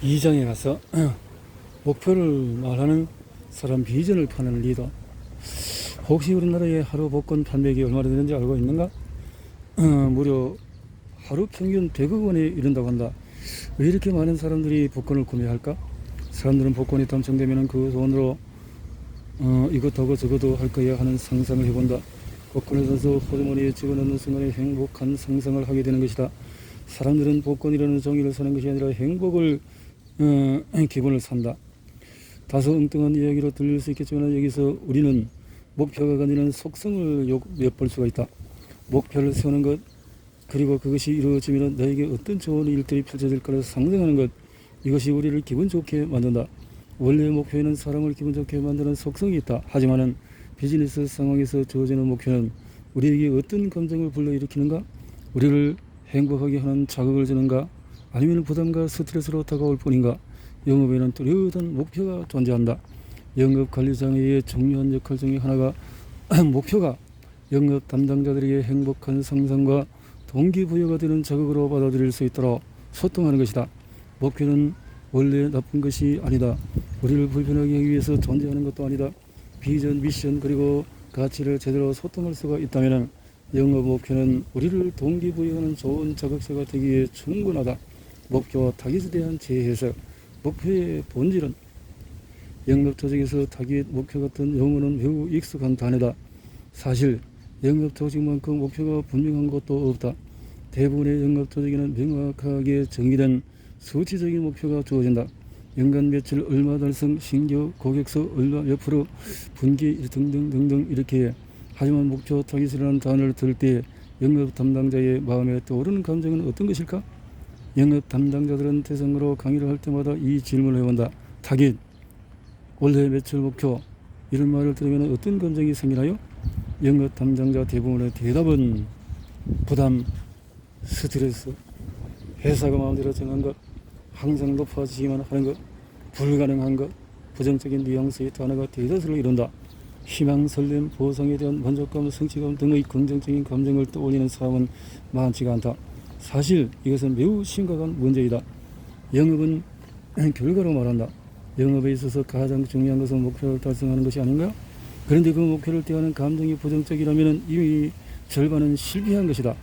2장에 가서 목표를 말하는 사람 비전을 파는 리더. 혹시 우리나라의 하루 복권 판매액이 얼마나 되는지 알고 있는가? 무려 하루 평균 100억 원에 이른다고 한다. 왜 이렇게 많은 사람들이 복권을 구매할까? 사람들은 복권이 당첨되면 그 돈으로 이것하고 저것도 할 거야 하는 상상을 해본다. 복권을 사서 호주머니에 집어넣는 순간에 행복한 상상을 하게 되는 것이다. 사람들은 복권이라는 종이를 사는 것이 아니라 행복을 기분을 산다. 다소 엉뚱한 이야기로 들릴 수 있겠지만 여기서 우리는 목표가 가지는 속성을 엿볼 수가 있다. 목표를 세우는 것, 그리고 그것이 이루어지면 너에게 어떤 좋은 일들이 펼쳐질 거라 상상하는 것, 이것이 우리를 기분 좋게 만든다. 원래 목표에는 사람을 기분 좋게 만드는 속성이 있다. 하지만 비즈니스 상황에서 주어지는 목표는 우리에게 어떤 감정을 불러일으키는가? 우리를 행복하게 하는 자극을 주는가? 아니면 부담과 스트레스로 다가올 뿐인가? 영업에는 뚜렷한 목표가 존재한다. 영업 관리자의 중요한 역할 중에 하나가 목표가 영업 담당자들에게 행복한 상상과 동기부여가 되는 자극으로 받아들일 수 있도록 소통하는 것이다. 목표는 원래 나쁜 것이 아니다. 우리를 불편하게 하기 위해서 존재하는 것도 아니다. 비전, 미션, 그리고 가치를 제대로 소통할 수가 있다면 영업 목표는 우리를 동기부여하는 좋은 자극제가 되기에 충분하다. 목표와 타깃에 대한 재해석. 목표의 본질은 영업 조직에서 타깃, 목표 같은 용어는 매우 익숙한 단어다. 사실 영업 조직만큼 목표가 분명한 것도 없다. 대부분의 영업 조직에는 명확하게 정의된 수치적인 목표가 주어진다. 연간 매출 얼마 달성, 신규 고객수 얼마 몇 프로, 분기 등등등등 이렇게. 하지만 목표 타깃이라는 단어를 들을 때 영업 담당자의 마음에 떠오르는 감정은 어떤 것일까? 영업 담당자들은 대상으로 강의를 할 때마다 이 질문을 해본다. 타깃, 올해 매출 목표, 이런 말을 들으면 어떤 감정이 생기나요? 영업 담당자 대부분의 대답은 부담, 스트레스, 회사가 마음대로 정한 것, 항상 높아지기만 하는 것, 불가능한 것, 부정적인 뉘앙스의 단어가 대다수를 이룬다. 희망, 설렘, 보상에 대한 만족감, 성취감 등의 긍정적인 감정을 떠올리는 사람은 많지가 않다. 사실 이것은 매우 심각한 문제이다. 영업은 결과로 말한다. 영업에 있어서 가장 중요한 것은 목표를 달성하는 것이 아닌가? 그런데 그 목표를 대하는 감정이 부정적이라면 이미 절반은 실패한 것이다.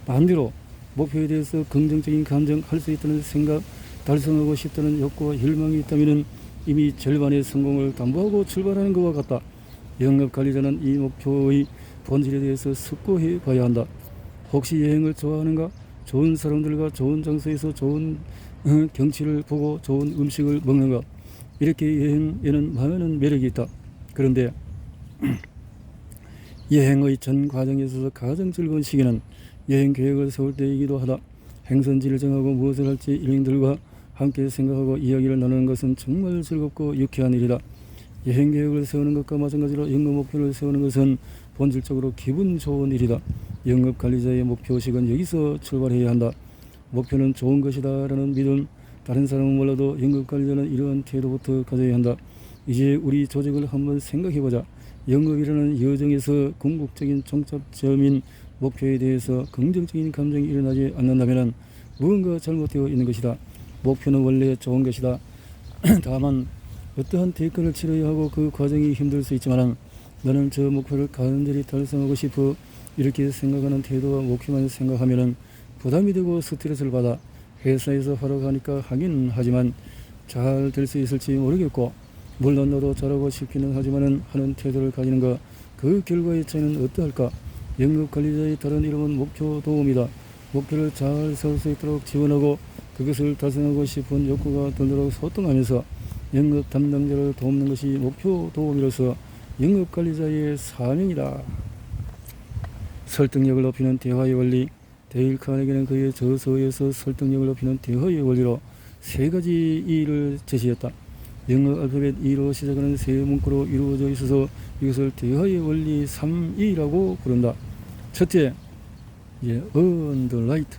반대로 목표에 대해서 긍정적인 감정, 할 수 있다는 생각, 달성하고 싶다는 욕구와 열망이 있다면 이미 절반의 성공을 담보하고 출발하는 것과 같다. 영업관리자는 이 목표의 본질에 대해서 숙고해 봐야 한다. 혹시 여행을 좋아하는가? 좋은 사람들과 좋은 장소에서 좋은 경치를 보고 좋은 음식을 먹는 것, 이렇게 여행에는 많은 매력이 있다. 그런데 여행의 전 과정에 있어서 가장 즐거운 시기는 여행 계획을 세울 때이기도 하다. 행선지를 정하고 무엇을 할지 일행들과 함께 생각하고 이야기를 나누는 것은 정말 즐겁고 유쾌한 일이다. 여행 계획을 세우는 것과 마찬가지로 영업 목표를 세우는 것은 본질적으로 기분 좋은 일이다. 영업 관리자의 목표의식은 여기서 출발해야 한다. 목표는 좋은 것이다 라는 믿음, 다른 사람은 몰라도 영업 관리자는 이러한 태도부터 가져야 한다. 이제 우리 조직을 한번 생각해보자. 영업이라는 여정에서 궁극적인 종착점인 목표에 대해서 긍정적인 감정이 일어나지 않는다면 무언가 잘못되어 있는 것이다. 목표는 원래 좋은 것이다. 다만 어떠한 대가를 치러야 하고 그 과정이 힘들 수 있지만 나는 저 목표를 간절히 달성하고 싶어 이렇게 생각하는 태도와 목표만 생각하면 부담이 되고 스트레스를 받아 회사에서 하러 가니까 하긴 하지만 잘 될 수 있을지 모르겠고, 물론 너도 잘하고 싶기는 하지만 하는 태도를 가지는 것, 그 결과의 차이는 어떠할까? 영업관리자의 다른 이름은 목표 도움이다. 목표를 잘 세울 수 있도록 지원하고 그것을 달성하고 싶은 욕구가 들도록 소통하면서 영업 담당자를 돕는 것이 목표 도움이로서 영업관리자의 사명이다. 설득력을 높이는 대화의 원리. 데일 카네기는 그의 저서에서 설득력을 높이는 대화의 원리로 세 가지 E를 제시했다. 영어 알파벳 E로 시작하는 세 문구로 이루어져 있어서 이것을 대화의 원리 3E라고 부른다. 첫째, earn the right.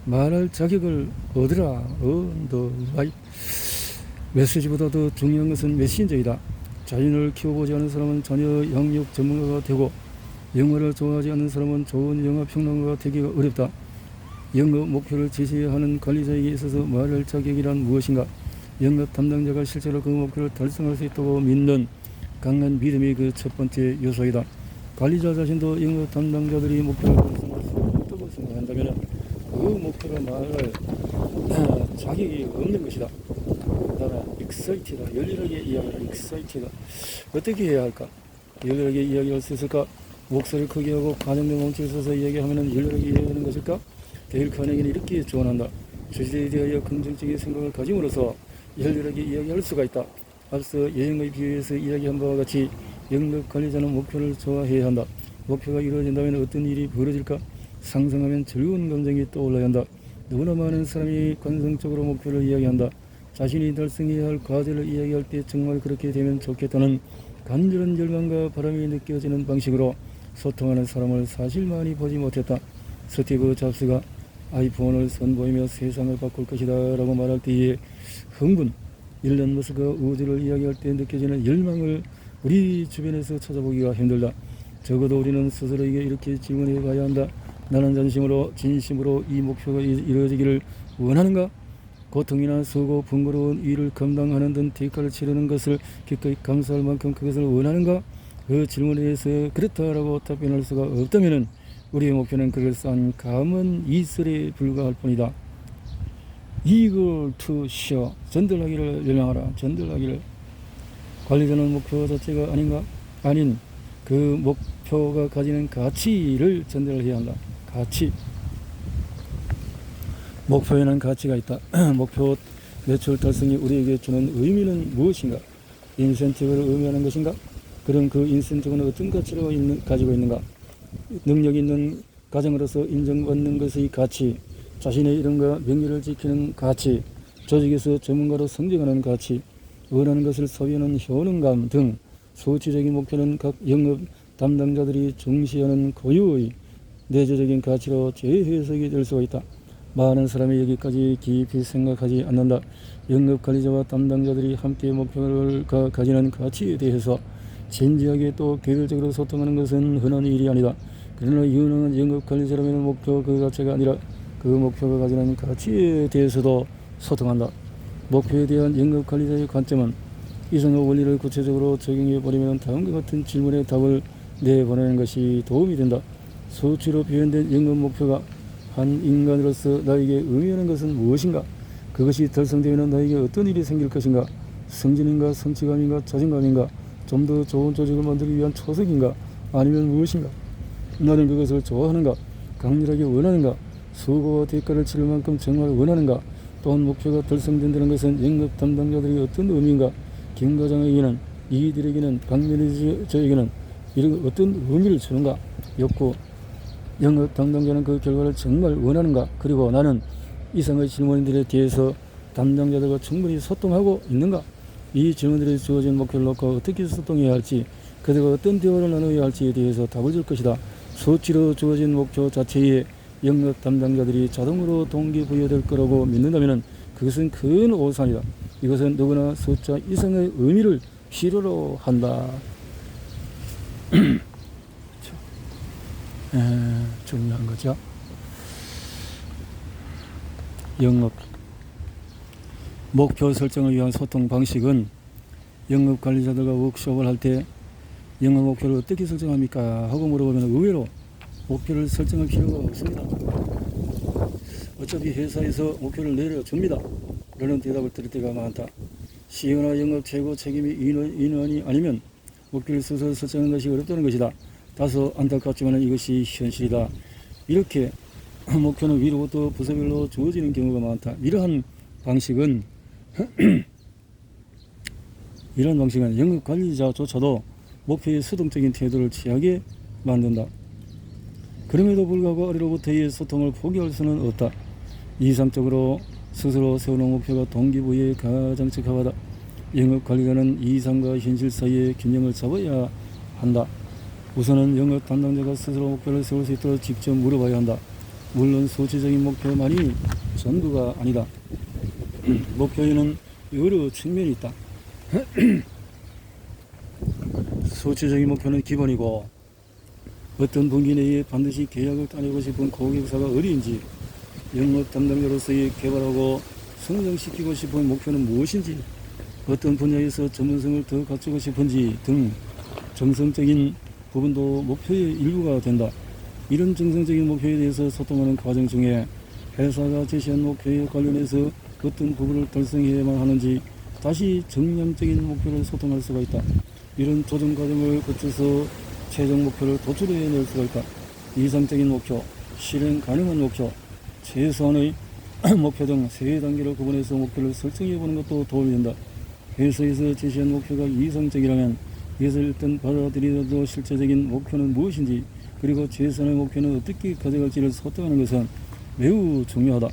말할 자격을 얻으라. earn the right. 메시지보다 더 중요한 것은 메신저이다. 자연을 키워보지 않은 사람은 전혀 양육 전문가가 되고 영어를 좋아하지 않는 사람은 좋은 영어 평론가가 되기가 어렵다. 영어 목표를 제시해야 하는 관리자에게 있어서 말할 자격이란 무엇인가? 영업 담당자가 실제로 그 목표를 달성할 수 있다고 믿는 강한 믿음이 그 첫 번째 요소이다. 관리자 자신도 영업 담당자들이 목표를 달성할 수 없다고 생각한다면 그 목표가 말할 자격이 없는 것이다. 나라 익사이티다. 열렬하게 이야기하라. 익사이티다. 어떻게 해야 할까? 열렬하게 이야기할 수 있을까? 목소리를 크게 하고 가정된 몸짓을 써서 이야기하면 열렬하게 이야기하는 것일까? 데일 카네기는 이렇게 조언한다. 주제에 대하여 긍정적인 생각을 가짐으로써 열렬하게 이야기할 수가 있다. 앞서 여행의 비유에서 이야기한 바와 같이 영업 관리자는 목표를 좋아해야 한다. 목표가 이루어진다면 어떤 일이 벌어질까? 상상하면 즐거운 감정이 떠올라야 한다. 너무나 많은 사람이 관성적으로 목표를 이야기한다. 자신이 달성해야 할 과제를 이야기할 때 정말 그렇게 되면 좋겠다는 간절한 열망과 바람이 느껴지는 방식으로 소통하는 사람을 사실 많이 보지 못했다. 스티브 잡스가 아이폰을 선보이며 세상을 바꿀 것이다 라고 말할 때의 흥분, 일론 머스크가 우주를 이야기할 때 느껴지는 열망을 우리 주변에서 찾아보기가 힘들다. 적어도 우리는 스스로에게 이렇게 질문해 봐야 한다. 나는 진심으로 이 목표가 이루어지기를 원하는가? 고통이나 수고, 번거로운 일을 감당하는 등 대가를 치르는 것을 기꺼이 감수할 만큼 그것을 원하는가? 그 질문에 대해서 그렇다라고 답변할 수가 없다면 우리의 목표는 그럴싸한 감은 이슬에 불과할 뿐이다. 이글 투 쇼, 전달하기를 열망하라. 전달하기를. 관리자는 목표 자체가 아닌가? 아닌 그 목표가 가지는 가치를 전달해야 한다. 가치. 목표에는 가치가 있다. 목표 매출 달성이 우리에게 주는 의미는 무엇인가? 인센티브를 의미하는 것인가? 그럼 그 인센티브는 어떤 가치를 가지고 있는가? 능력 있는 가정으로서 인정받는 것의 가치, 자신의 이름과 명예를 지키는 가치, 조직에서 전문가로 성장하는 가치, 원하는 것을 소유하는 효능감 등 수치적인 목표는 각 영업 담당자들이 중시하는 고유의 내재적인 가치로 재해석이 될 수가 있다. 많은 사람이 여기까지 깊이 생각하지 않는다. 영업 관리자와 담당자들이 함께 목표를 가지는 가치에 대해서 진지하게 또 개별적으로 소통하는 것은 흔한 일이 아니다. 그러나 유능한 영업 관리자라면 목표 그 자체가 아니라 그 목표가 가지는 가치에 대해서도 소통한다. 목표에 대한 영업 관리자의 관점은 이성의 원리를 구체적으로 적용해 버리면 다음과 같은 질문에 답을 내보내는 것이 도움이 된다. 수치로 표현된 영업 목표가 한 인간으로서 나에게 의미하는 것은 무엇인가? 그것이 달성되면 나에게 어떤 일이 생길 것인가? 승진인가? 성취감인가? 자신감인가? 좀 더 좋은 조직을 만들기 위한 초석인가? 아니면 무엇인가? 나는 그것을 좋아하는가? 강렬하게 원하는가? 수고와 대가를 치를 만큼 정말 원하는가? 또한 목표가 달성된다는 것은 영업 담당자들이 어떤 의미인가? 김 과장에게는, 이들에게는, 박 매니저에게는 이런 어떤 의미를 주는가? 욕구. 영업 담당자는 그 결과를 정말 원하는가? 그리고 나는 이상의 질문들에 대해서 담당자들과 충분히 소통하고 있는가? 이 질문들이 주어진 목표를 놓고 어떻게 소통해야 할지, 그들과 어떤 대화를 나눠야 할지에 대해서 답을 줄 것이다. 수치로 주어진 목표 자체에 영업 담당자들이 자동으로 동기부여될 거라고 믿는다면 그것은 큰 오산이다. 이것은 누구나 숫자 이상의 의미를 필요로 한다. 중요한 거죠. 영업 목표 설정을 위한 소통 방식은 영업 관리자들과 워크숍을 할 때 영업 목표를 어떻게 설정합니까? 하고 물어보면 의외로 목표를 설정할 필요가 없습니다. 어차피 회사에서 목표를 내려줍니다. 라는 대답을 들을 때가 많다. CEO나 영업 최고 책임이 인원이 아니면 목표를 스스로 설정하는 것이 어렵다는 것이다. 다소 안타깝지만 이것이 현실이다. 이렇게 목표는 위로부터 부서별로 주어지는 경우가 많다. 이러한 방식은 영업 관리자조차도 목표에 수동적인 태도를 취하게 만든다. 그럼에도 불구하고 아래로부터의 소통을 포기할 수는 없다. 이상적으로 스스로 세우는 목표가 동기부여에 가장 적합하다. 영업 관리자는 이상과 현실 사이의 균형을 잡아야 한다. 우선은 영업 담당자가 스스로 목표를 세울 수 있도록 직접 물어봐야 한다. 물론 수치적인 목표만이 전부가 아니다. 목표에는 여러 측면이 있다. 수치적인 목표는 기본이고, 어떤 분기 내에 반드시 계약을 따내고 싶은 고객사가 어디인지 영업 담당자로서의 개발하고 성장시키고 싶은 목표는 무엇인지, 어떤 분야에서 전문성을 더 갖추고 싶은지 등 정성적인 부분도 목표의 일부가 된다. 이런 정성적인 목표에 대해서 소통하는 과정 중에 회사가 제시한 목표에 관련해서 어떤 부분을 달성해야만 하는지 다시 정량적인 목표를 소통할 수가 있다. 이런 조정 과정을 거쳐서 최종 목표를 도출해낼 수가 있다. 이상적인 목표, 실행 가능한 목표, 최소한의 목표 등 세 단계로 구분해서 목표를 설정해보는 것도 도움이 된다. 회사에서 제시한 목표가 이상적이라면 이것을 일단 받아들이더라도 실제적인 목표는 무엇인지, 그리고 최선의 목표는 어떻게 가져갈지를 소통하는 것은 매우 중요하다.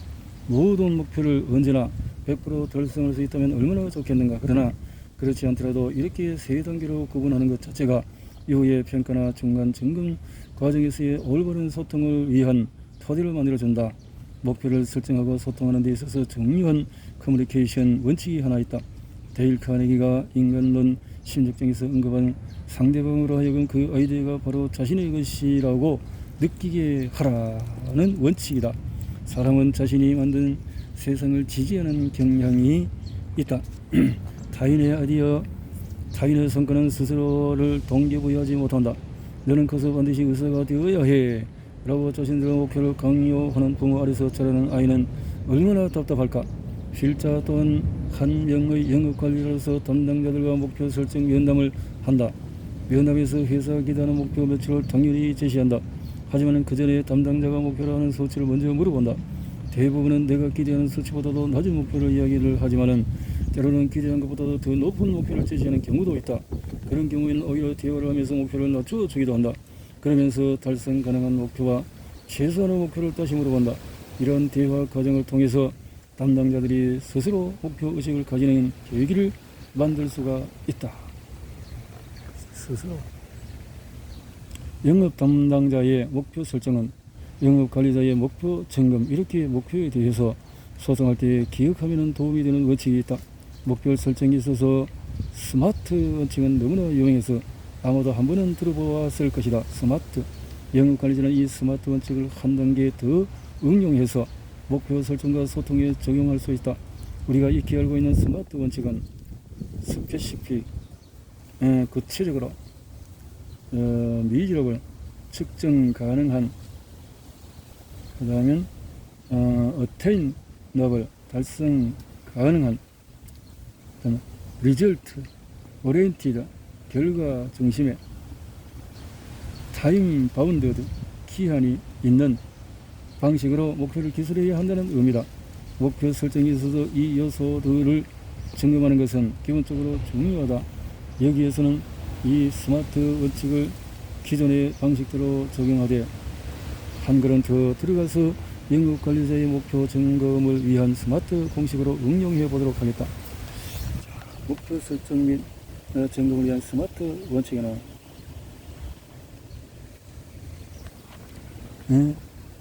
모든 목표를 언제나 100% 달성할 수 있다면 얼마나 좋겠는가. 그러나 그렇지 않더라도 이렇게 세 단계로 구분하는 것 자체가 이후의 평가나 중간 점검 과정에서의 올바른 소통을 위한 토대를 만들어준다. 목표를 설정하고 소통하는 데 있어서 중요한 커뮤니케이션 원칙이 하나 있다. 데일 카네기가 인간론 심리학에서 언급한 상대방으로 하여금 그 아이디어가 바로 자신의 것이라고 느끼게 하라는 원칙이다. 사람은 자신이 만든 세상을 지지하는 경향이 있다. 타인의 아이디어, 타인의 성과는 스스로를 동기부여하지 못한다. 너는 커서 반드시 의사가 되어야 해 라고 자신들의 목표를 강요하는 부모 아래서 자라는 아이는 얼마나 답답할까. 필자 또한 한 명의 영업관리로서 담당자들과 목표 설정 면담을 한다. 면담에서 회사가 기대하는 목표 매출을 당연히 제시한다. 하지만 그 전에 담당자가 목표로 하는 수치를 먼저 물어본다. 대부분은 내가 기대하는 수치보다도 낮은 목표를 이야기를 하지만 때로는 기대한 것보다도 더 높은 목표를 제시하는 경우도 있다. 그런 경우에는 오히려 대화를 하면서 목표를 낮춰주기도 한다. 그러면서 달성 가능한 목표와 최소한의 목표를 다시 물어본다. 이런 대화 과정을 통해서 담당자들이 스스로 목표의식을 가지는 계기를 만들 수가 있다. 스스로. 영업 담당자의 목표 설정은 영업 관리자의 목표 점검, 이렇게 목표에 대해서 소통할 때 기억하면 도움이 되는 원칙이 있다. 목표 설정에 있어서 스마트 원칙은 너무나 유명해서 아마도 한 번은 들어보았을 것이다. 스마트. 영업 관리자는 이 스마트 원칙을 한 단계 더 응용해서 목표 설정과 소통에 적용할 수 있다. 우리가 익히 알고 있는 스마트 원칙은 스페시픽, 구체적으로, 미지럽을 측정 가능한, 그 다음에 어테인너블, 달성 가능한, 그다음에 리절트 오리엔티드, 결과 중심의, 타임 바운드드, 기한이 있는 방식으로 목표를 기술해야 한다는 의미다. 목표 설정에 있어서 이 요소들을 점검하는 것은 기본적으로 중요하다. 여기에서는 이 스마트 원칙을 기존의 방식대로 적용하되 한 걸음 더 들어가서 영업관리자의 목표 점검을 위한 스마트 공식으로 응용해 보도록 하겠다. 자, 목표 설정 및 점검을 위한 스마트 원칙에는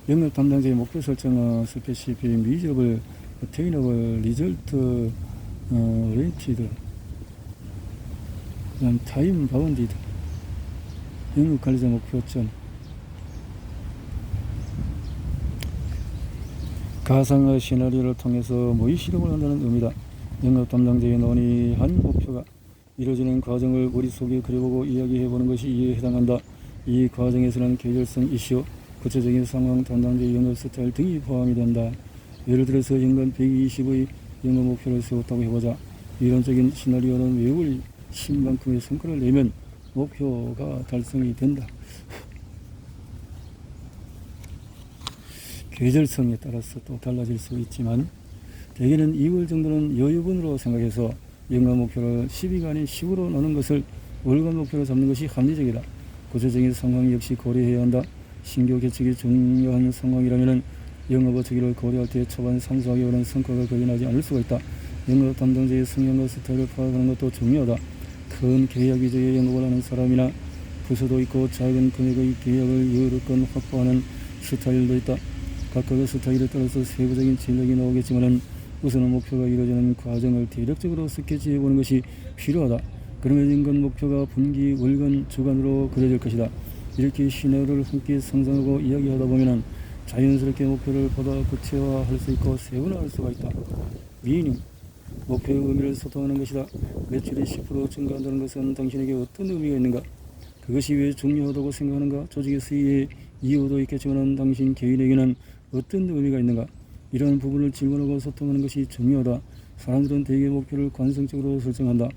영업 담당자의 목표 설정은 스페시픽, 미저블, 어테이너블, 리절트, 오리엔티드, 그다음 타임 바운디드, 영업 관리자 목표점, 가상의 시나리오를 통해서 모의 실험을 한다는 의미다. 영업 담당자의 논의한 목표가 이루어지는 과정을 머릿속에 그려보고 이야기해보는 것이 이에 해당한다. 이 과정에서는 계절성 이슈, 구체적인 상황, 담당자의 영업 스타일 등이 포함이 된다. 예를 들어서 연간 120의 영업 목표를 세웠다고 해보자. 이론적인 시나리오는 매월 10만큼의 성과를 내면 목표가 달성이 된다. 계절성에 따라서 또 달라질 수 있지만 대개는 2월 정도는 여유분으로 생각해서 연간 목표를 12가 아닌 10으로 나눈 것을 월간 목표로 잡는 것이 합리적이다. 구체적인 상황 역시 고려해야 한다. 신규 개척이 중요한 상황이라면 영업 어쩌기를 고려할 때 초반 3~4개월은 성과가 거의 나지 않을 수가 있다. 영업 담당자의 성향과 스타일을 파악하는 것도 중요하다. 큰 계약 위주의 영업을 하는 사람이나 부서도 있고 작은 금액의 계약을 여러 건 확보하는 스타일도 있다. 각각의 스타일에 따라서 세부적인 전략이 나오겠지만 우선은 목표가 이루어지는 과정을 대략적으로 스케치해보는 것이 필요하다. 그러면 인간 목표가 분기, 월간, 주간으로 그려질 것이다. 이렇게 시나리오를 함께 상상하고 이야기하다 보면 자연스럽게 목표를 보다 구체화할 수 있고 세분화할 수가 있다. 미닝, 목표의 의미를 소통하는 것이다. 매출이 10% 증가한다는 것은 당신에게 어떤 의미가 있는가? 그것이 왜 중요하다고 생각하는가? 조직의 수익에 이유도 있겠지만 당신 개인에게는 어떤 의미가 있는가? 이러한 부분을 질문하고 소통하는 것이 중요하다. 사람들은 대개 목표를 관성적으로 설정한다.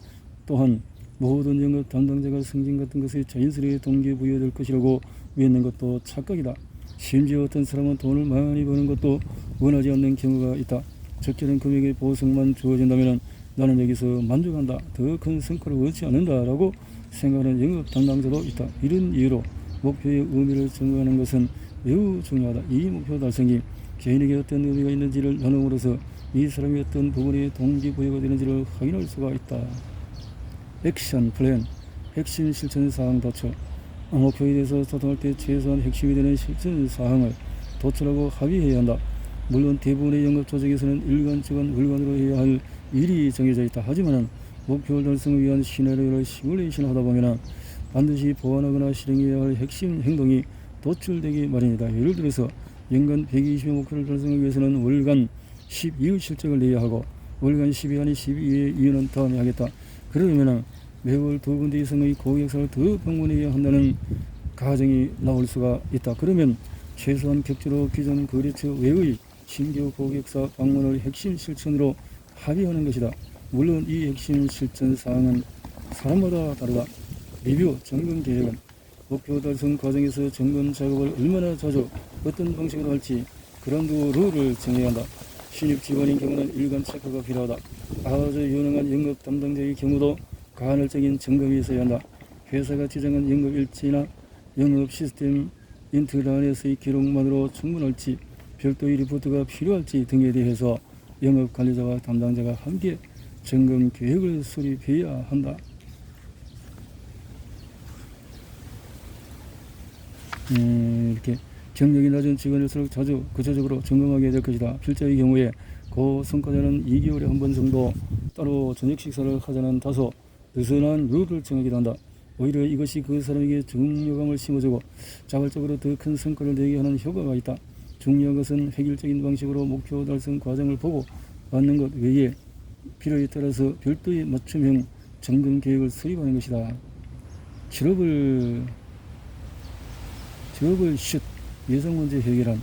또한 모든 영업 담당자가 승진 같은 것에 자연스레 동기부여될 것이라고 믿는 것도 착각이다. 심지어 어떤 사람은 돈을 많이 버는 것도 원하지 않는 경우가 있다. 적절한 금액의 보상만 주어진다면 나는 여기서 만족한다. 더 큰 성과를 얻지 않는다라고 생각하는 영업 담당자도 있다. 이런 이유로 목표의 의미를 정하는 것은 매우 중요하다. 이 목표 달성이 개인에게 어떤 의미가 있는지를 나눔으로써 이 사람이 어떤 부분에 동기부여가 되는지를 확인할 수가 있다. 액션 플랜, 핵심 실천 사항 도출. 목표에 대해서 소통할 때 최소한 핵심이 되는 실천 사항을 도출하고 합의해야 한다. 물론 대부분의 영업 조직에서는 일관적인 월간으로 해야 할 일이 정해져 있다. 하지만 목표 달성을 위한 시나리오를 시뮬레이션 하다 보면 반드시 보완하거나 실행해야 할 핵심 행동이 도출되기 마련이다. 예를 들어서 연간 120의 목표를 달성하기 위해서는 월간 12의 실적을 내야 하고 월간 12 아니 12의 이유는 다음에 하겠다. 그러면 매월 2군데 이상의 고객사를 더 방문해야 한다는 가정이 나올 수가 있다. 그러면 최소한 격주로 기존 거래처 외의 신규 고객사 방문을 핵심 실천으로 합의하는 것이다. 물론 이 핵심 실천 사항은 사람마다 다르다. 리뷰, 점검 계획은 목표 달성 과정에서 점검 작업을 얼마나 자주 어떤 방식으로 할지 그라운드 룰을 정해야 한다. 신입 직원인 경우는 일간 체크가 필요하다. 아주 유능한 영업 담당자의 경우도 간헐적인 점검이 있어야 한다. 회사가 지정한 영업 일지나 영업 시스템 인트라넷의 기록만으로 충분할지 별도의 리포트가 필요할지 등에 대해서 영업 관리자와 담당자가 함께 점검 계획을 수립해야 한다. 이렇게 경력이 낮은 직원일수록 자주 구체적으로 점검하게 될 것이다. 필자의 경우에 고성과자는 2개월에 한 번 정도 따로 저녁 식사를 하자는 다소 느슨한 룰을 정하기도 한다. 오히려 이것이 그 사람에게 중요감을 심어주고 자발적으로 더 큰 성과를 내게 하는 효과가 있다. 중요한 것은 획일적인 방식으로 목표 달성 과정을 보고 받는 것 외에 필요에 따라서 별도의 맞춤형 점검 계획을 수립하는 것이다. 트러블 슛 예상 문제 해결한,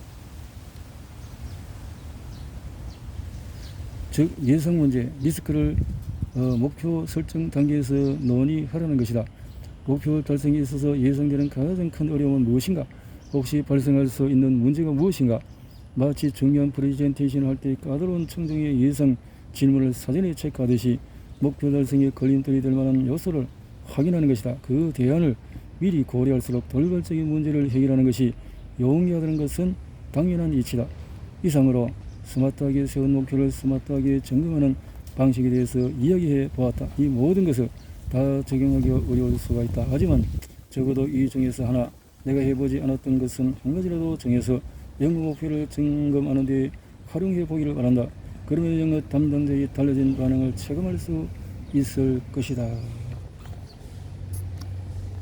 즉 예상 문제 리스크를 목표 설정 단계에서 논의하라는 것이다. 목표 달성에 있어서 예상되는 가장 큰 어려움은 무엇인가? 혹시 발생할 수 있는 문제가 무엇인가? 마치 중요한 프레젠테이션을 할 때 까다로운 청중의 예상 질문을 사전에 체크하듯이 목표 달성에 걸림돌이 될 만한 요소를 확인하는 것이다. 그 대안을 미리 고려할수록 돌발적인 문제를 해결하는 것이 용이하다는 것은 당연한 이치다. 이상으로 스마트하게 세운 목표를 스마트하게 점검하는 방식에 대해서 이야기해 보았다. 이 모든 것을 다 적용하기 어려울 수가 있다. 하지만 적어도 이 중에서 하나 내가 해보지 않았던 것은 한 가지라도 정해서 영업 목표를 점검하는 데 활용해 보기를 바란다. 그러면 영업 담당자의 달라진 반응을 체감할 수 있을 것이다.